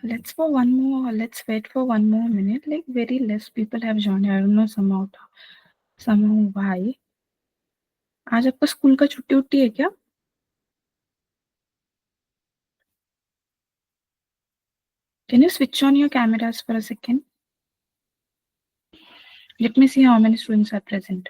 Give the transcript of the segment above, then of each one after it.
Let's wait for one more minute. Like very less people have joined. I don't know somehow why. आज आपका school का छुट्टी उट्टी है क्या? Can you switch on your cameras for a second? Let me see how many students are present.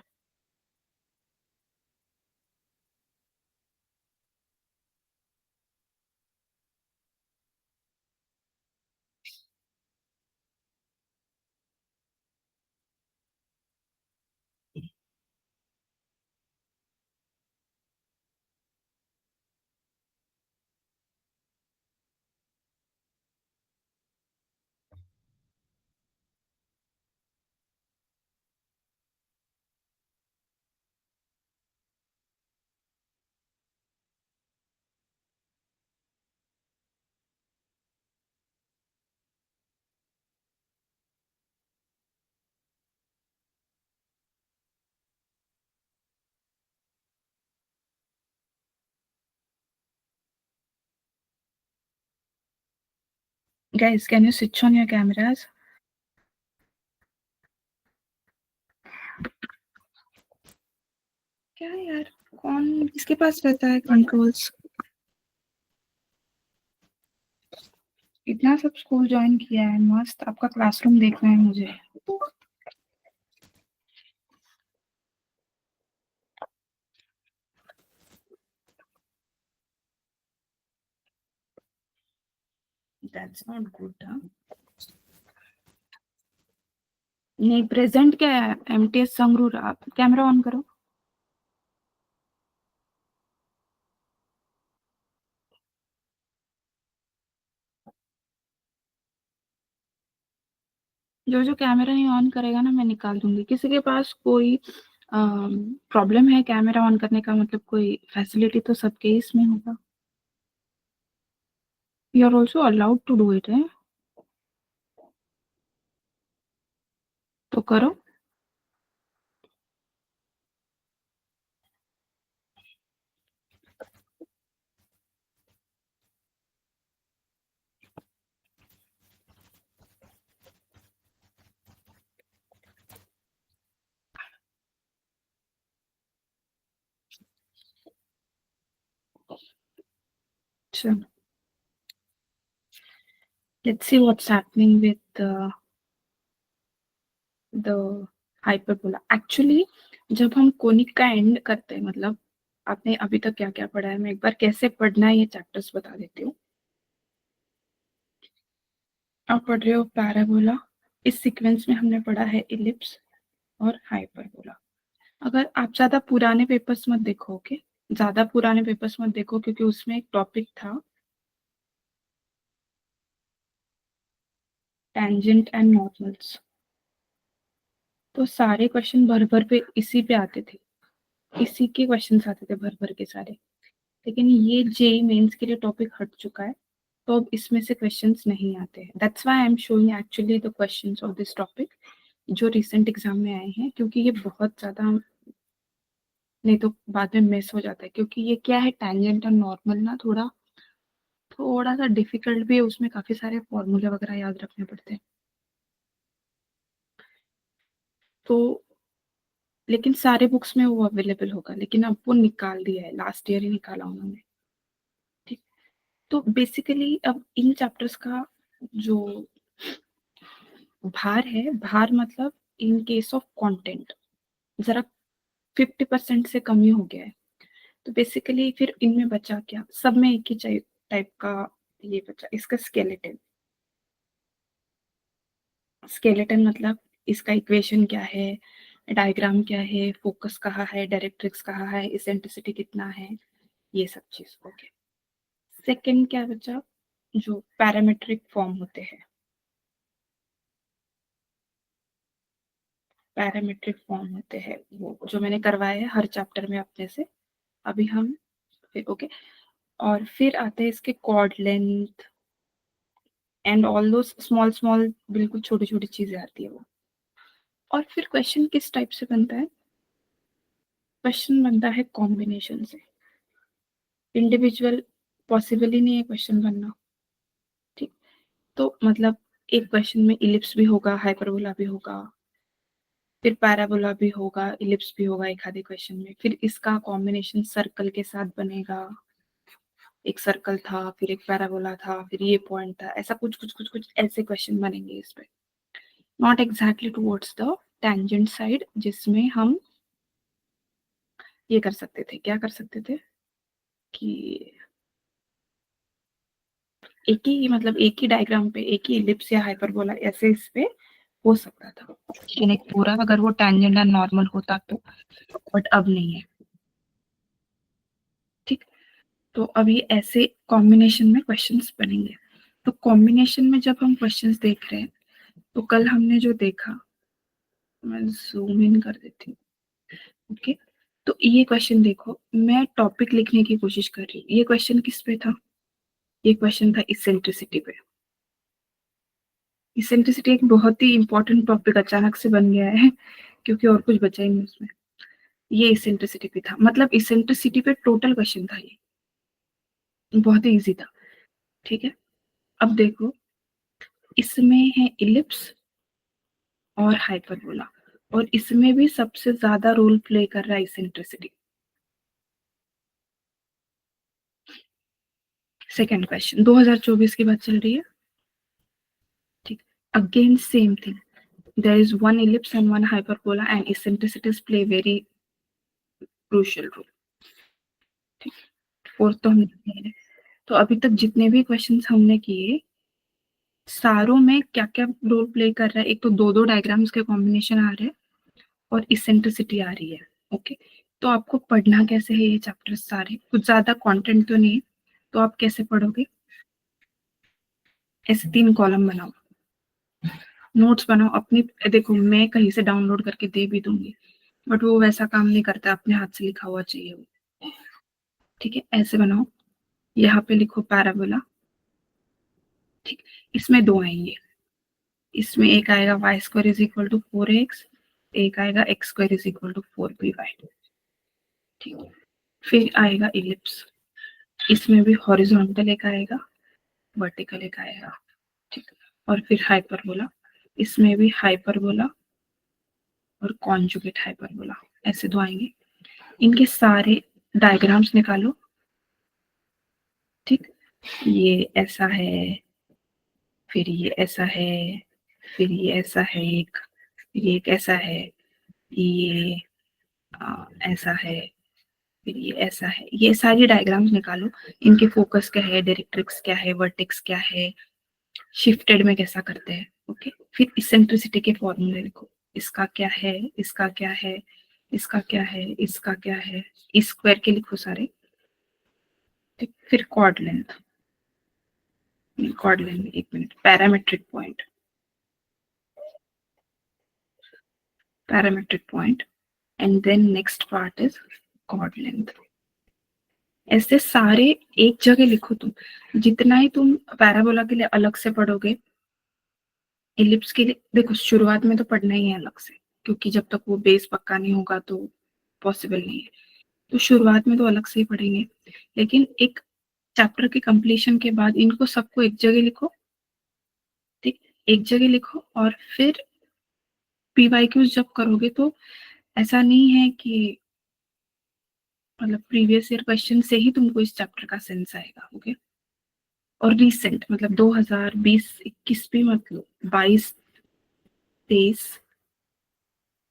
Guys, can you switch on your cameras? क्या यार, कौन किसके पास रहता है कंट्रोल्स? इतना सब स्कूल ज्वाइन किया है, मस्त आपका क्लासरूम देखना है मुझे। That's not good. नहीं, प्रेजेंट क्या है? एमटीएस संगरूर। आप कैमरा ऑन करो। जो कैमरा नहीं ऑन करेगा ना, मैं निकाल दूंगी। किसी के पास कोई प्रॉब्लम है कैमरा ऑन करने का? मतलब कोई फैसिलिटी तो सबके इसमें होगा। You are also allowed to do it है, तो करो। चलो, let's see what's happening with the hyperbola. Actually जब हम कोनिक का एंड करते हैं, मतलब आपने अभी तक क्या क्या पढ़ा है, मैं एक बार कैसे पढ़ना है ये चैप्टर्स बता देती हूँ। आप पढ़ रहे हो पैराबोला। इस सीक्वेंस में हमने पढ़ा है इलिप्स और हाइपरबोला। अगर आप ज्यादा पुराने पेपर्स मत देखो, ओके? ज्यादा पुराने पेपर्स मत देखो, क्योंकि उसमें एक टॉपिक था टेंजेंट एंड नॉर्मल्स। तो सारे क्वेश्चन भर भर पे इसी पे आते थे, इसी के क्वेश्चंस आते थे भर भर के सारे। लेकिन ये जेई मेंस के लिए टॉपिक हट चुका है, तो अब इसमें से क्वेश्चंस नहीं आते हैं। That's why I am showing actually the questions of this topic जो रिसेंट एग्जाम में आए हैं, क्योंकि ये बहुत ज्यादा, नहीं तो बाद में मिस हो जाता है। क्योंकि ये क्या है, टैंजेंट और नॉर्मल ना थोड़ा थोड़ा सा डिफिकल्ट भी है, उसमें काफी सारे फॉर्मूले वगैरह याद रखने पड़ते हैं। तो लेकिन सारे बुक्स में वो अवेलेबल होगा, लेकिन अब वो निकाल दिया है, लास्ट ईयर ही निकाला उन्होंने। ठीक। तो बेसिकली अब इन चैप्टर्स का जो भार है, भार मतलब इन केस ऑफ कंटेंट जरा 50% से कम ही हो गया है। तो बेसिकली फिर इनमें बचा क्या? सब में एक ही टाइप का ये बचा, इसका स्केलेटन। स्केलेटन मतलब इसका इक्वेशन क्या है, डायग्राम क्या है, फोकस कहाँ है, डायरेक्ट्रिक्स कहाँ है, इसेंट्रिसिटी कितना है, ये सब चीज। ओके। सेकंड क्या बचा? जो पैरामेट्रिक फॉर्म होते हैं, पैरामेट्रिक फॉर्म होते हैं वो जो मैंने करवाए हैं हर चैप्टर में अपने से। अभी हम फिर ओके। और फिर आते हैं इसके कॉर्ड लेंथ एंड ऑल दो स्मॉल स्मॉल, बिल्कुल छोटी छोटी चीजें आती है वो। और फिर क्वेश्चन किस टाइप से बनता है? क्वेश्चन बनता है कॉम्बिनेशन से। इंडिविजुअल पॉसिबल ही नहीं है क्वेश्चन बनना। ठीक, तो मतलब एक क्वेश्चन में इलिप्स भी होगा, हाइपरबोला भी होगा, फिर पैराबोला भी होगा, इलिप्स भी होगा एक आधे क्वेश्चन में, फिर इसका कॉम्बिनेशन सर्कल के साथ बनेगा। एक सर्कल था, फिर एक पैराबोला था, फिर ये पॉइंट था, ऐसा कुछ कुछ कुछ कुछ ऐसे क्वेश्चन बनेंगे इस पे। Not exactly towards the tangent side, जिसमें हम ये कर सकते थे, क्या कर सकते थे कि एक ही मतलब एक ही डायग्राम पे एक ही इलिप्स या हाइपरबोला ऐसे इस पे हो सकता था, लेकिन एक पूरा अगर वो टेंजेंट एंड नॉर्मल होता तो, बट अब नहीं है। ठीक, तो अभी ऐसे कॉम्बिनेशन में क्वेश्चंस बनेंगे। तो कॉम्बिनेशन में जब हम क्वेश्चंस देख रहे हैं, तो कल हमने जो देखा, मैं जूम इन कर देती हूँ। ओके, तो ये क्वेश्चन देखो, मैं टॉपिक लिखने की कोशिश कर रही हूँ। ये क्वेश्चन किस पे था? ये क्वेश्चन था इसेंट्रिसिटी पे। इसेंट्रिसिटी एक बहुत ही इंपॉर्टेंट टॉपिक अचानक से बन गया है, क्योंकि और कुछ बचा ही नहीं उसमें। ये इसेंट्रिसिटी पे था, मतलब इसेंट्रिसिटी पे टोटल क्वेश्चन था ये, बहुत ही इजी था। ठीक है, अब देखो, इसमें है इलिप्स और हाइपरबोला, और इसमें भी सबसे ज्यादा रोल प्ले कर रहा है इसेंट्रिसिटी। सेकेंड क्वेश्चन 2024 की बात चल रही है। ठीक, again same thing, there is one ellipse and one hyperbola and eccentricities play very crucial role। ठीक, फोर्थ तो हमने किया है। तो अभी तक जितने भी क्वेश्चंस हमने किए, सारों में क्या क्या रोल प्ले कर रहा है? एक तो दो दो डायग्राम्स के कॉम्बिनेशन आ रहे हैं और इसेंट्रिसिटी आ रही है। ओके, तो आपको पढ़ना कैसे है? ये चैप्टर्स सारे कुछ ज्यादा कंटेंट तो नहीं है, तो आप कैसे पढ़ोगे? ऐसे 3 कॉलम बनाओ, नोट्स बनाओ अपनी। देखो, मैं कहीं से डाउनलोड करके दे भी दूंगी, बट वो वैसा काम नहीं करता, अपने हाथ से लिखा हुआ चाहिए वो। ठीक है, ऐसे बनाओ। यहाँ पे लिखो पैराबोला। ठीक, इसमें दो आएंगे, इसमें एक आएगा Y square is equal to 4x, एक आएगा X square is equal to 4by। ठीक, फिर आएगा इलिप्स, इसमें भी हॉरिजॉन्टल एक आएगा, वर्टिकल एक आएगा। ठीक, और फिर हाइपरबोला, इसमें भी हाइपरबोला और कॉन्जुगेट हाइपरबोला, ऐसे दो आएंगे। इनके सारे डायग्राम्स निकालो। ठीक, ये ऐसा है, फिर ये ऐसा है, फिर ये ऐसा है, एक फिर ये एक ऐसा है, ये ऐसा है, फिर ये ऐसा है। ये सारी डायग्राम्स निकालो, इनके फोकस क्या है, डायरेक्ट्रिक्स क्या है, वर्टेक्स क्या है, शिफ्टेड में कैसा करते हैं। ओके, फिर इसेंट्रिसिटी के फॉर्मूले लिखो, इसका क्या है, इसका क्या है, इसका क्या है, इसका क्या है, इस स्क्वायर के लिखो सारे। ठीक, फिर कॉर्ड लेंथ, एक minute, parametric point and then next part is chord length. ऐसे सारे एक जगह लिखो तुम। जितना ही तुम पैराबोला के लिए अलग से पढ़ोगे, इलिप्स के लिए देखो शुरुआत में तो पढ़ना ही है अलग से, क्योंकि जब तक वो बेस पक्का नहीं होगा तो पॉसिबल नहीं है। तो शुरुआत में तो अलग से ही पढ़ेंगे, लेकिन एक चैप्टर के कंप्लीशन के बाद इनको सबको एक जगह लिखो। ठीक, एक जगह लिखो, और फिर पीवाईक्यूज जब करोगे तो ऐसा नहीं है कि मतलब प्रीवियस ईयर क्वेश्चन से ही तुमको इस चैप्टर का सेंस आएगा। ओके, और रिसेंट मतलब 2020-21 भी मत लो, 22-23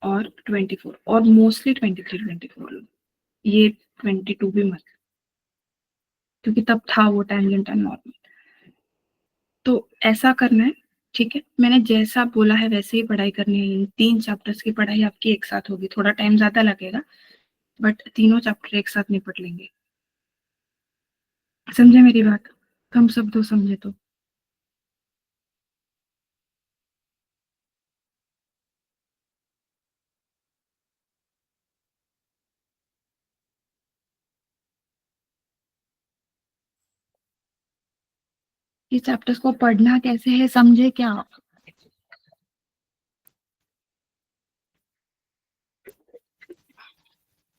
और 24, और मोस्टली 23-24 लो, ये 22 भी मत, क्योंकि तब था वो टेंजेंट एंड नॉर्मल। तो ऐसा करना है। ठीक है, मैंने जैसा बोला है वैसे ही पढ़ाई करनी है। इन 3 चैप्टर्स की पढ़ाई आपकी एक साथ होगी, थोड़ा टाइम ज्यादा लगेगा, बट तीनों चैप्टर एक साथ निपट लेंगे। समझे मेरी बात? हम सब दो समझे तो। ये चैप्टर्स को पढ़ना कैसे है, समझे क्या आप?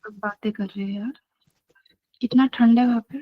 बातें कर रहे हैं यार, कितना ठंड है वहां पे।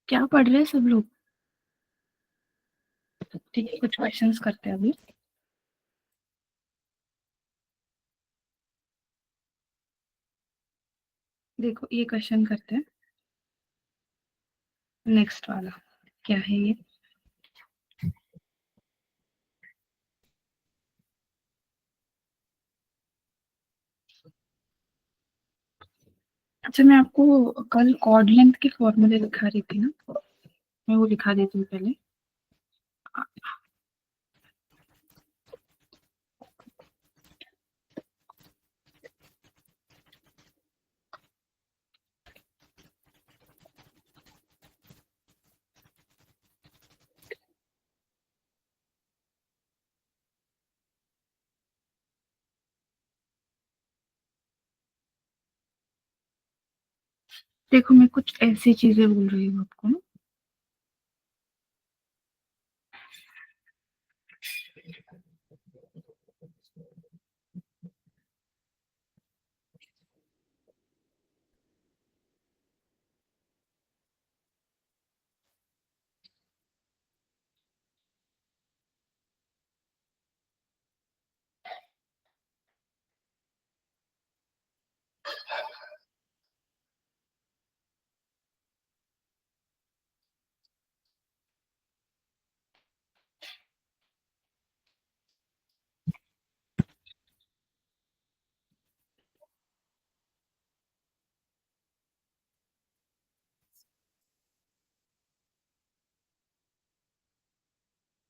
क्या पढ़ रहे हैं सब लोग? ठीक है, कुछ क्वेश्चंस करते हैं अभी। देखो ये क्वेश्चन करते हैं, नेक्स्ट वाला क्या है ये? अच्छा, मैं आपको कल कॉर्ड लेंथ के फॉर्मूले दिखा रही थी ना, मैं वो दिखा देती हूँ पहले। देखो मैं कुछ ऐसी चीजें बोल रही हूँ आपको ना।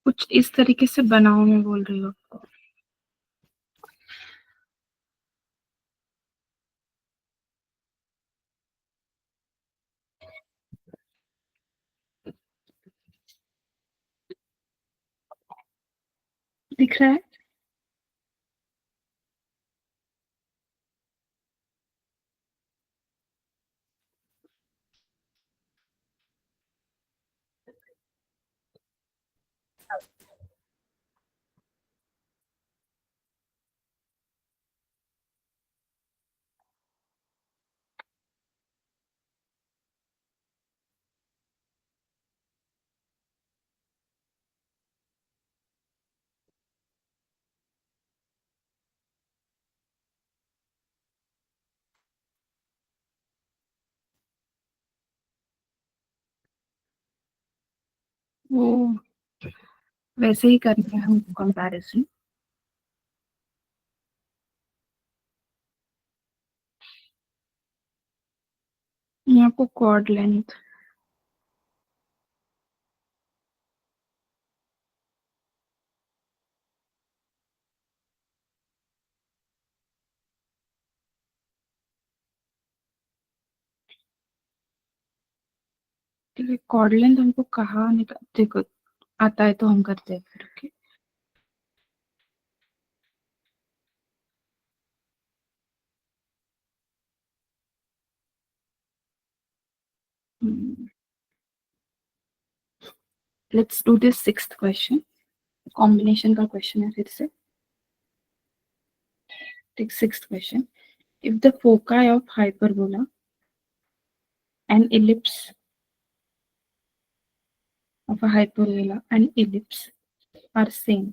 कुछ इस तरीके से बनाओ, मैं बोल रही हूँ आपको। दिख रहा है? वो वैसे ही करते हैं हम कंपैरिजन। ये आपको कॉर्ड लेंथ, ठीक है, कॉर्ड लेंथ हमको कहाँ निकाल, देखो आता है तो हम करते हैं फिर। Okay, let's do this sixth question. Combination का क्वेश्चन है फिर से। ठीक, sixth question. If the foci of hyperbola and ellipse of a hyperbola and ellipse are same,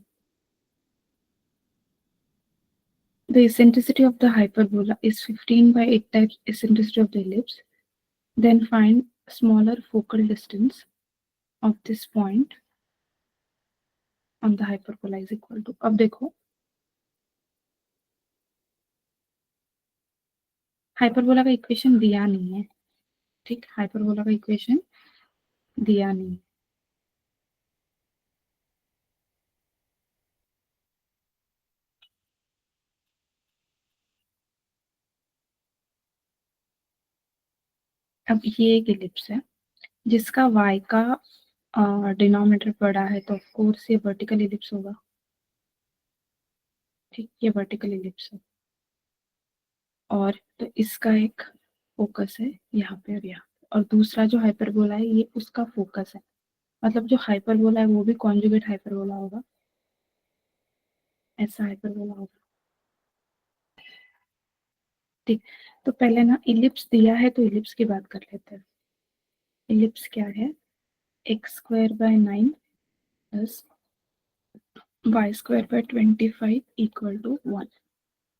the eccentricity of the hyperbola is 15 by 8 times eccentricity of the ellipse, then find smaller focal distance of this point on the hyperbola is equal to। अब देखो hyperbola का equation दिया नहीं है, ठीक, hyperbola का equation दिया नहीं। अब ये एक इलिप्स है जिसका y का डिनोमिनेटर बड़ा है, तो ऑफ कोर्स ये वर्टिकल इलिप्स होगा, ठीक, ये वर्टिकल इलिप्स है। और तो इसका एक फोकस है यहाँ पे और यहाँ पे, और दूसरा जो हाइपरबोला है ये उसका फोकस है, मतलब जो हाइपरबोला है वो भी कॉन्जुगेट हाइपरबोला होगा, ऐसा हाइपरबोला होगा, ठीक। तो पहले ना इलिप्स दिया है तो इलिप्स की बात कर लेते हैं। इलिप्स क्या है, x²/9 plus y²/25 equal to 1,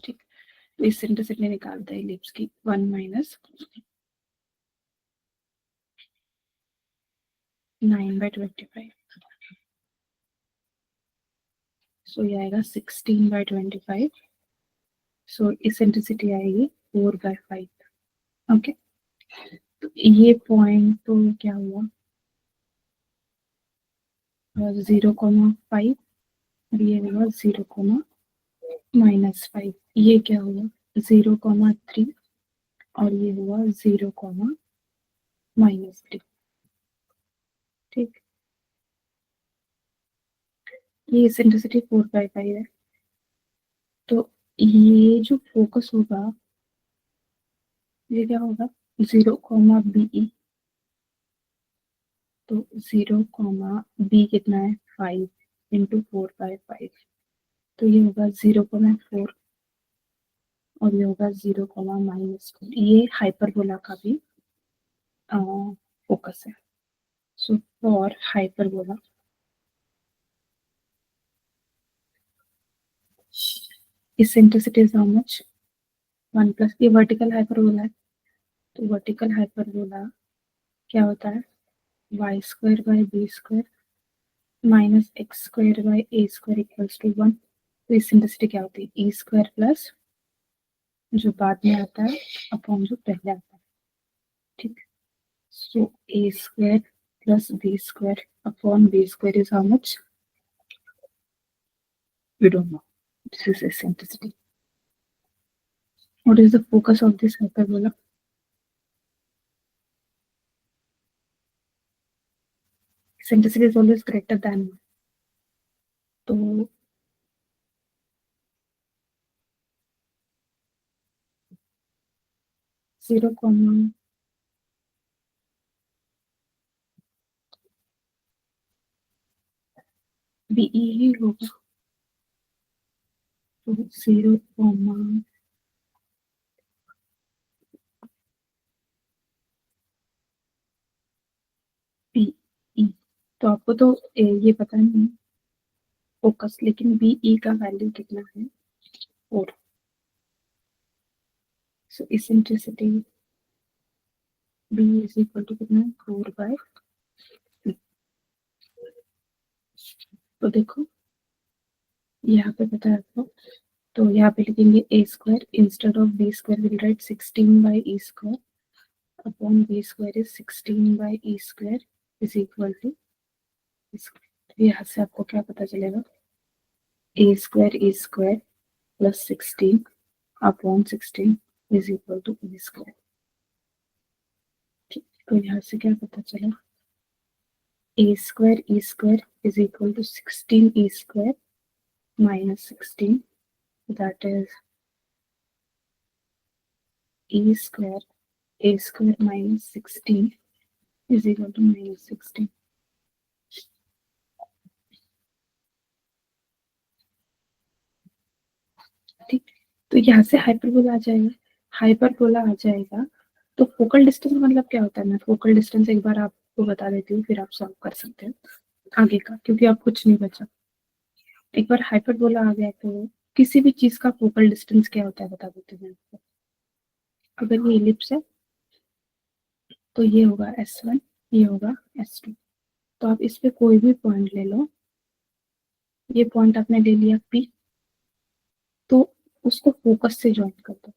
ठीक। तो इसेंट्रिसिटी निकालते हैं इलिप्स की, 1 माइनस 9/25, सो ये आएगा 16/25, सो इसेंट्रिसिटी आएगी 4/5, ओके। तो ये पॉइंट तो क्या हुआ, 0,5, और ये हुआ 0,-5, ये क्या हुआ 0,3, और ये हुआ 0,-3, ठीक। ये इसेंट्रिसिटी 4/5 है, तो ये जो फोकस होगा ये क्या होगा 0,BE, तो 0,B कितना है 5 इंटू 4/5, तो ये होगा 0,4, और ये होगा 0,-4, ये हाइपरबोला का भी फोकस है। So for hyperbola eccentricity is how much 1 plus, ये वर्टिकल हाइपरबोला है, तो वर्टिकल हाइपरबोला क्या होता है y²/b² minus x² equals to 1, तो इसेंट्रिसिटी क्या होती है e² प्लस जो बाद में आता है अपॉन जो पहले आता है, ठीक। सो a² plus b² upon b² is how much, we don't know, this is eccentricity. What is the focus of this hyperbola? Eccentricity is always greater than 1, तो 0, BE ही होगा, तो 0, BE, तो आपको तो ये पता नहीं फोकस, लेकिन BE का वैल्यू कितना है 4, so eccentricity B is equal to कितना 4/, तो देखो यहाँ पे पता है आपको, तो यहाँ पे लिखेंगे a² instead of b² will write 16/e² upon b² is 16/e² is equal to, यहाँ से आपको क्या पता चलेगा a² plus 16 upon 16 is equal to e², ठीक। तो यहाँ से क्या पता चला a² is equal to 16e² minus 16, that is a² minus 16 is equal to -16, ठीक। तो यहाँ से हाइपरबोला आ जाएगा, हाइपरबोला आ जाएगा, तो फोकल डिस्टेंस मतलब क्या होता है, मैं फोकल डिस्टेंस एक बार आपको बता देती हूँ, फिर आप सॉल्व कर सकते हैं आगे का, क्योंकि अब कुछ नहीं बचा। एक बार हाइपरबोला आ गया तो किसी भी चीज का फोकल डिस्टेंस क्या होता है बता देती हूँ मैं आपको। अगर ये इलिप्स है तो ये होगा S1, ये होगा S2, तो आप इस पे कोई भी पॉइंट ले लो, ये पॉइंट आपने ले लिया P, तो उसको फोकस से ज्वाइन कर दो,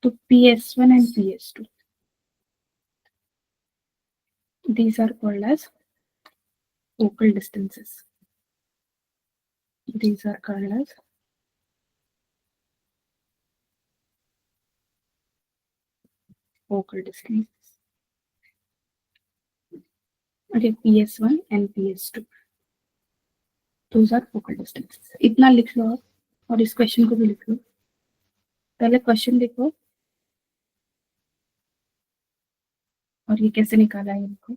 तो PS1 and PS2, these are called as focal distances. These are called as focal distances. Okay, PS1 and PS2, those are focal distances. इतना लिख लो आप, और इस क्वेश्चन को भी लिख लो. पहले क्वेश्चन देखो और ये कैसे निकाला है इनको.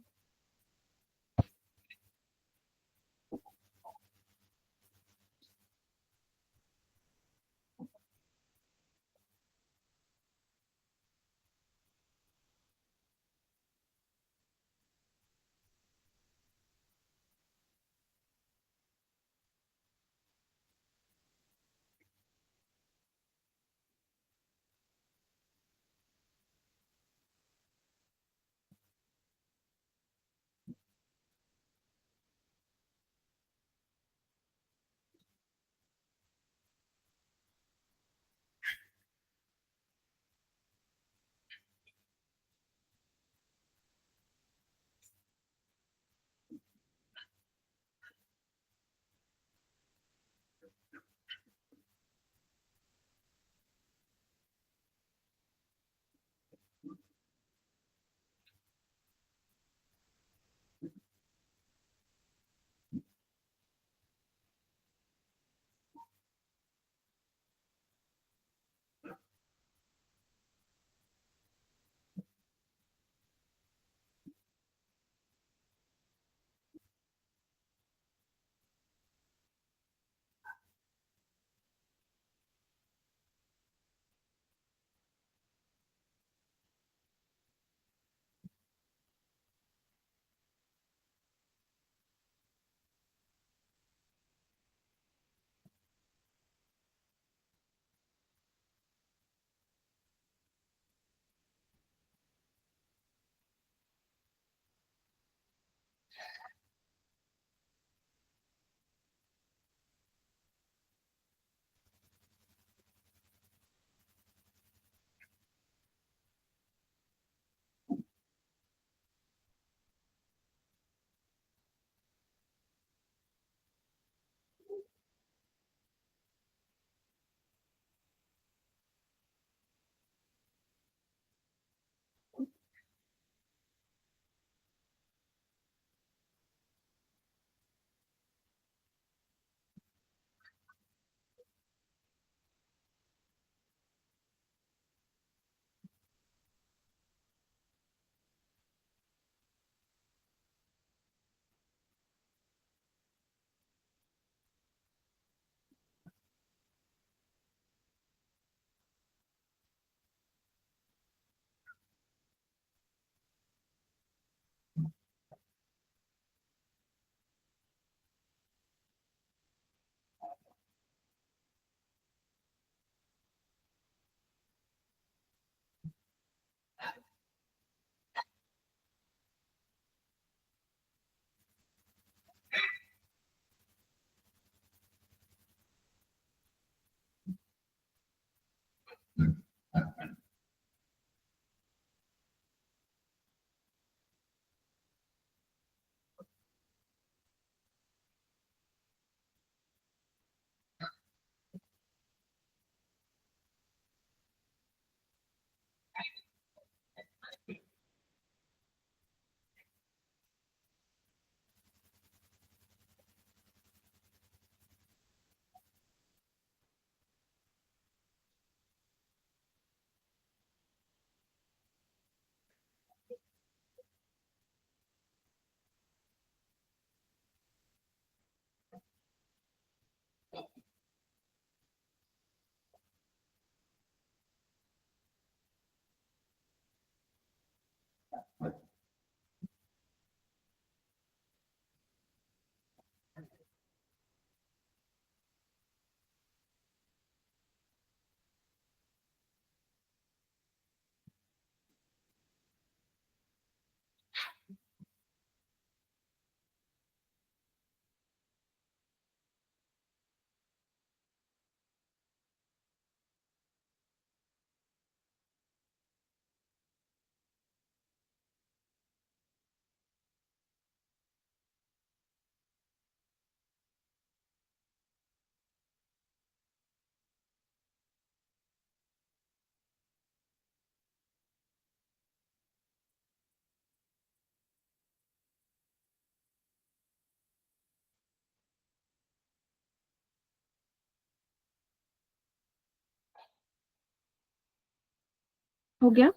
हो गया?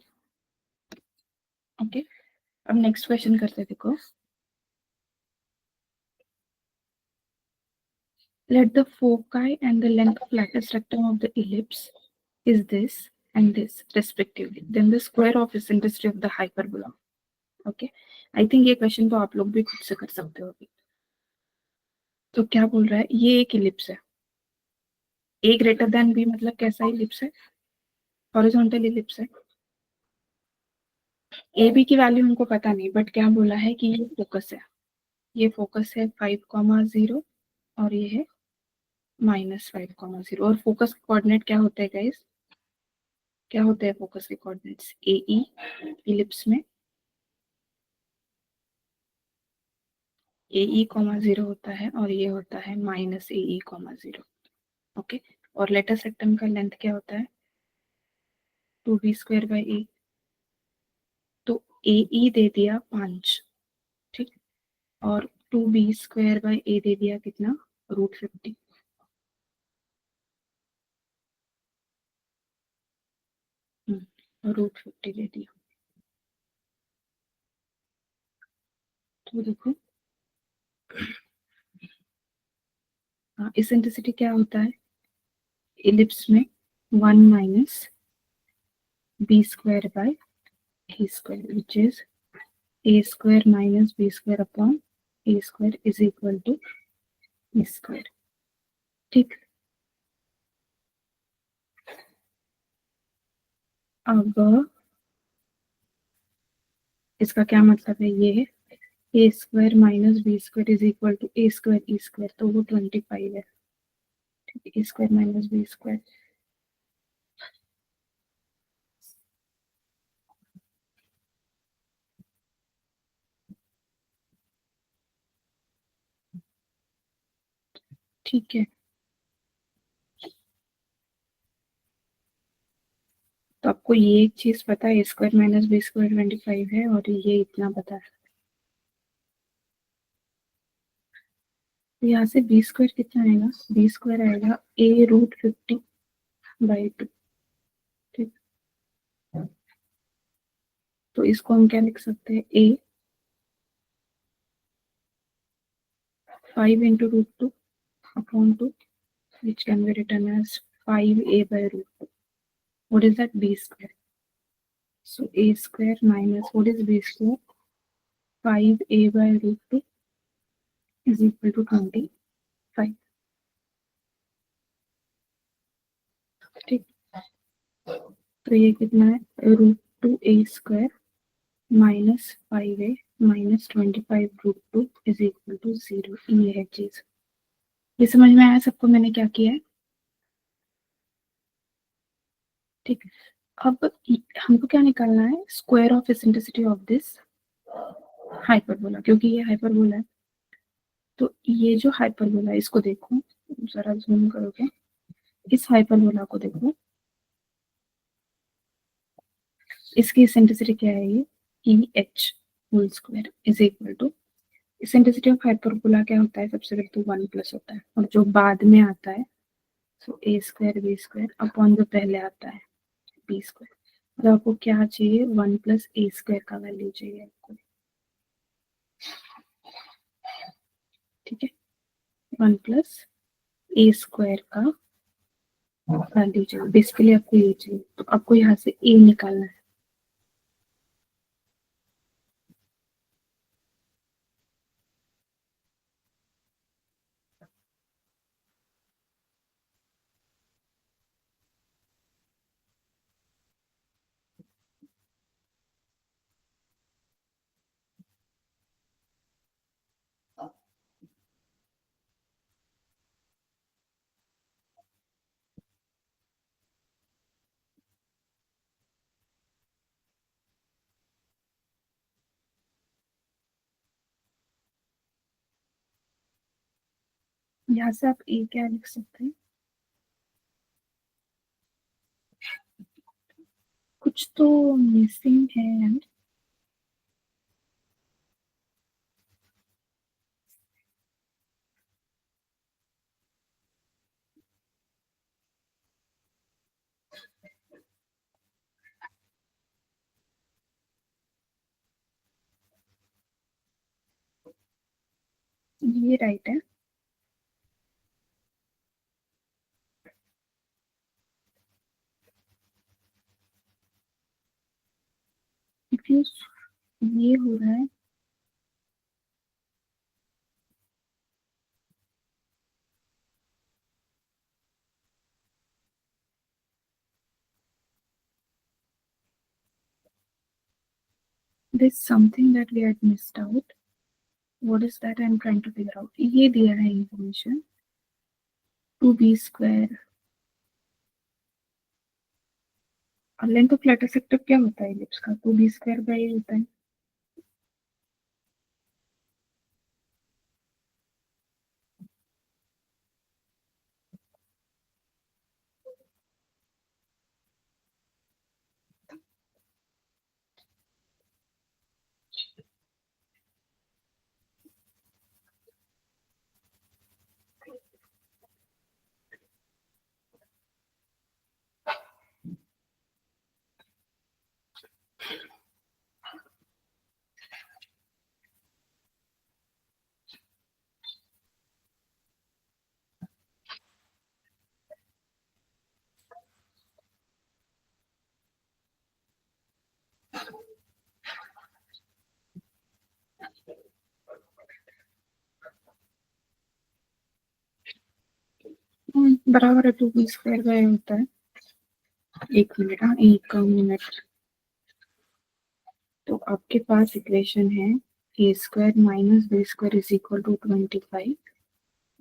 ओके, अब नेक्स्ट क्वेश्चन करते हैं, देखो। Let the foci and the length of lattice rectum of the ellipse is this and this respectively. Then the square of eccentricity of the hyperbola. Okay, I think ये question तो आप लोग भी खुद से कर सकते हो अभी। तो क्या बोल रहा है, ये एक इलिप्स है, ए ग्रेटर देन बी मतलब कैसा इलिप्स है? हॉरिजॉन्टल इलिप्स है। ए बी की वैल्यू हमको पता नहीं, बट क्या बोला है कि ये फोकस है, ये फोकस है 5,0 और ये है -5,0। और फोकस कोऑर्डिनेट क्या होता है गाइस? क्या होते हैं फोकस के कोऑर्डिनेट्स? ए ई इलिप्स में ए ई कॉमा 0 होता है और ये होता है -ए ई कॉमा 0। ओके, और लेटर सेक्टम का लेंथ क्या होता है? 2b² / 8। तो ए ई दे दिया 5, ठीक, और 2b² / 8 दे दिया कितना? √50। √50 दे दिया। तो देखो, हाँ, इसेंट्रिसिटी क्या होता है इलिप्स में? 1 - b²/a², which is a² - b² / a² is equal to b²। ठीक, अब इसका क्या मतलब है? ये a² - b² is equal to a²e², तो वो 25 है। ठीक, a² - b²। ठीक है, तो आपको ये एक चीज पता है, a² - b² 25 है और ये इतना पता है। तो यहाँ से b² कितना आएगा? b² आएगा a√50/2। ठीक, तो इसको हम क्या लिख सकते हैं? a 5 × √2/2, which can be written as 5a/√2. What is that? b². So a² minus what is b²? 5a/√2 is equal to 25। ठीक, तो ये कितना है? √2a² - 5a - 25 √2 is equal to 0। ये है चीज। ये समझ में आया सबको मैंने क्या किया है? ठीक, अब हमको क्या निकालना है? Square of eccentricity of this hyperbola, क्योंकि ये हाइपरबोला है। तो ये जो हाइपरबोला है इसको देखो, जरा जूम करोगे, इस हाइपरबोला को देखो, इसकी एसेंट्रिसिटी क्या है? ये EH² is equal to, eccentricity of hyperbola क्या होता है? सबसे पहले तो 1+ होता है, और जो बाद में आता है सो a² b² अपॉन जो पहले आता है b²। तो आपको क्या चाहिए? 1 + a² का वैल्यू चाहिए आपको। ठीक है, 1 + a² का वैल्यू चाहिए, बेसिकली आपको ये चाहिए। तो आपको यहाँ से a निकालना है। यहाँ से आप a क्या लिख सकते हैं? कुछ तो मिसिंग है। ये राइट है। Confuse ये हो रहा है। There's something that we had missed out. What is that I'm trying to figure out? ये दिया है information 2b square। और लेंथ ऑफ लेटर सेक्टर क्या होता है इलिप्स का? 2b स्क्वायर बाय होता है। बराबर है 2b स्क्वायर बाय होता है। एक मिनट, हाँ एक मिनट। तो आपके पास इक्वेशन है a square minus b square is equal to 25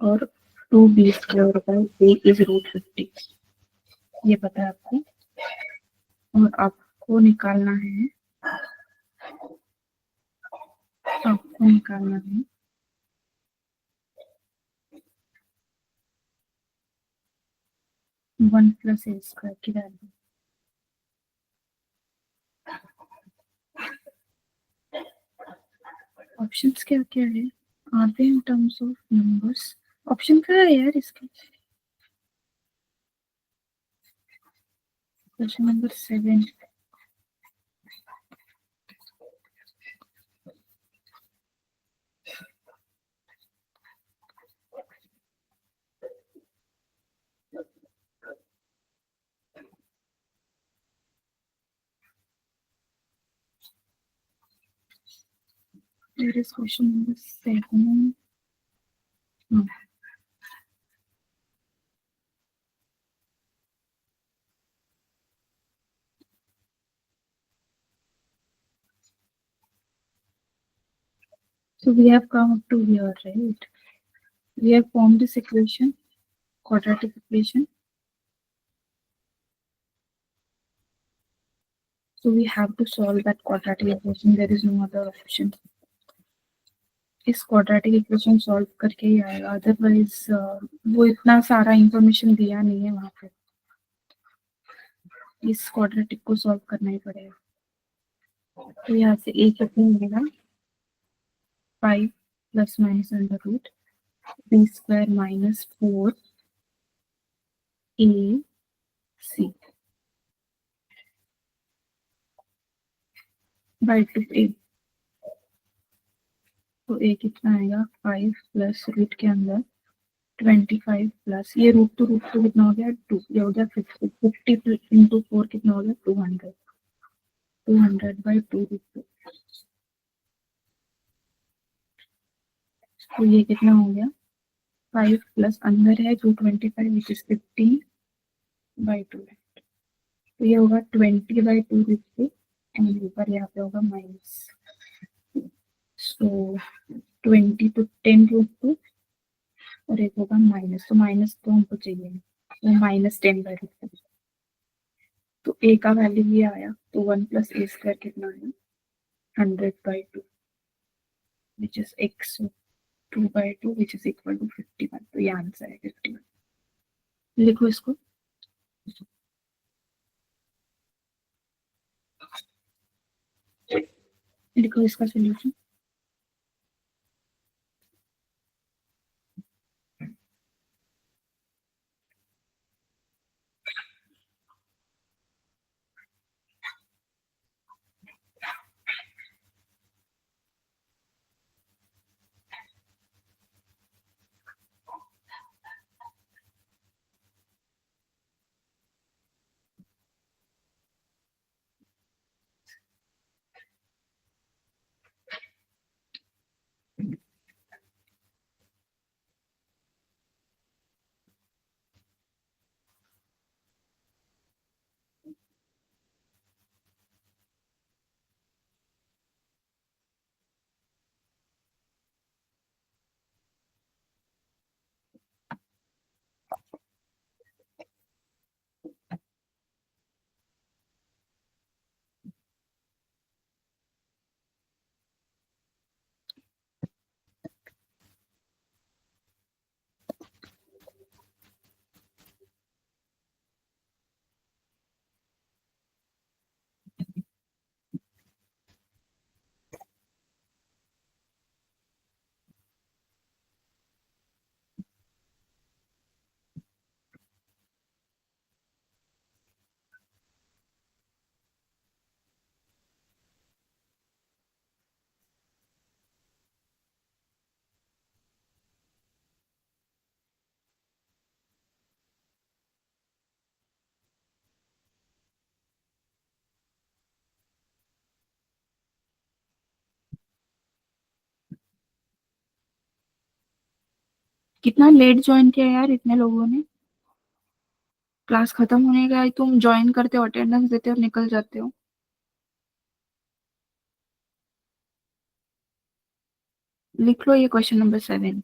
और 2b square by a is root 50। ये पता है आपको। और आपको निकालना है 1 प्लस a स्क्वायर की वैल्यू। ऑप्शंस क्या क्या है? Are they in terms of numbers? Option क्या है यार इसका? Question number 7। There is question number 7. No. So we have come up to here, right? We have formed this equation, quadratic equation. So we have to solve that quadratic equation. There is no other option. इस quadratic equation solve करके ही आएगा, otherwise वो इतना सारा information दिया नहीं है वहां पे। इस क्वाड्रेटिक को सॉल्व करना ही पड़ेगा। तो यहाँ से a कितना मिलेगा? 5 plus minus under root b square minus 4 ac by 2a। तो a कितना आएगा? 5 प्लस रूट के अंदर 25 प्लस ये रूट तो कितना हो गया? 2। ये हो गया 50। 50 इंटू 4 कितना हो गया? 200। 200 बाई 2 रूट 2। तो ये कितना हो गया? 5 प्लस अंदर है 225 विच इज 15 बाई 2 है। तो ये होगा 20 बाई 2 रूट 2 एंड ऊपर यहाँ पे होगा माइनस। सो 20 to 10 रूट 2 और एक होगा माइनस। तो माइनस तो हमको चाहिए, तो माइनस 10 बाई रूट 2। तो a का वैल्यू ये आया। तो 1 प्लस a स्क्वायर कितना आया? 100 by 2 which is x 2 by 2 which is equal to 51। तो ये आंसर है 51। लिखो इसको। लिखो इसका सोल्यूशन। कितना लेट ज्वाइन किया यार इतने लोगों ने। क्लास खत्म होने का तुम ज्वाइन करते हो, अटेंडेंस देते हो, निकल जाते हो। लिख लो ये क्वेश्चन नंबर 7।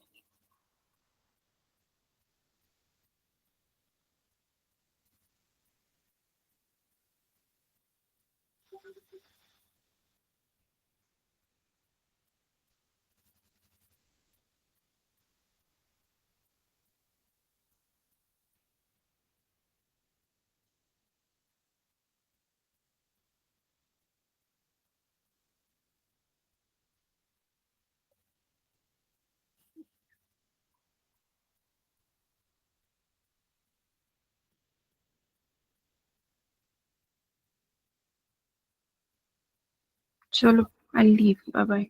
चलो, आई लीव, बाय बाय।